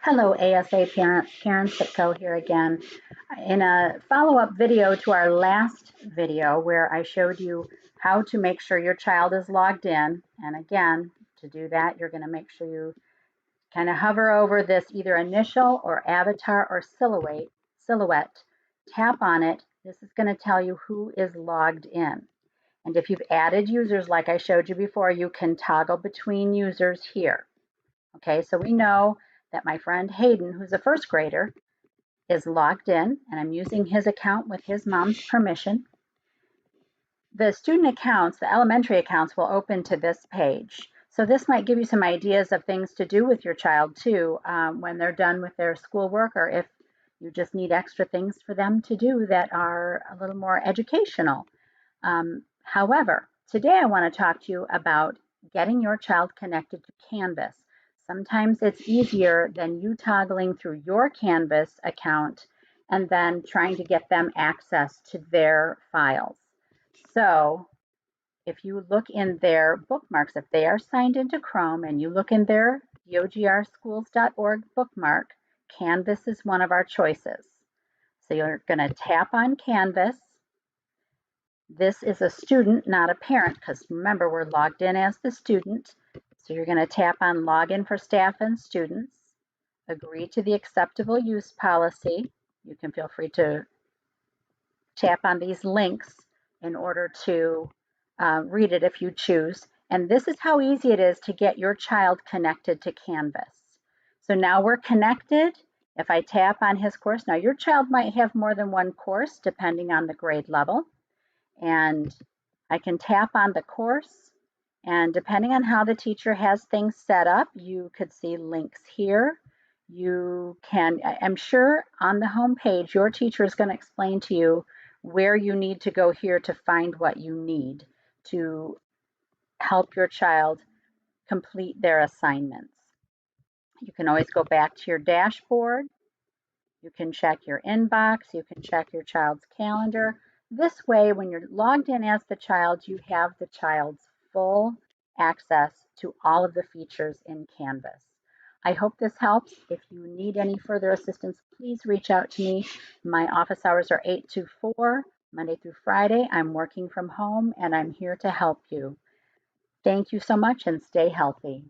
Hello, ASA parents. Karen Sitko here again. In a follow-up video to our last video where I showed you how to make sure your child is logged in. And again, to do that, you're going to make sure you kind of hover over this either initial or avatar or silhouette. Tap on it. This is going to tell you who is logged in. And if you've added users like I showed you before, you can toggle between users here. Okay, so we know that my friend Hayden, who's a first grader, is logged in, and I'm using his account with his mom's permission. The student accounts, the elementary accounts, will open to this page. So this might give you some ideas of things to do with your child too when they're done with their schoolwork, or if you just need extra things for them to do that are a little more educational. However, today I want to talk to you about getting your child connected to Canvas. Sometimes it's easier than you toggling through your Canvas account and then trying to get them access to their files. So if you look in their bookmarks, if they are signed into Chrome and you look in their dogrschools.org bookmark, Canvas is one of our choices. So you're going to tap on Canvas. This is a student, not a parent, because remember, we're logged in as the student. So you're going to tap on Login for Staff and Students, agree to the acceptable use policy. You can feel free to tap on these links in order to read it if you choose. And this is how easy it is to get your child connected to Canvas. So now we're connected. If I tap on his course, now your child might have more than one course depending on the grade level. And I can tap on the course, and depending on how the teacher has things set up, you could see links here. You can, I'm sure on the home page, your teacher is going to explain to you where you need to go here to find what you need to help your child complete their assignments. You can always go back to your dashboard. You can check your inbox. You can check your child's calendar. This way, when you're logged in as the child, you have the child's full access to all of the features in Canvas. I hope this helps. If you need any further assistance, please reach out to me. My office hours are 8 to 4, Monday through Friday. I'm working from home and I'm here to help you. Thank you so much and stay healthy.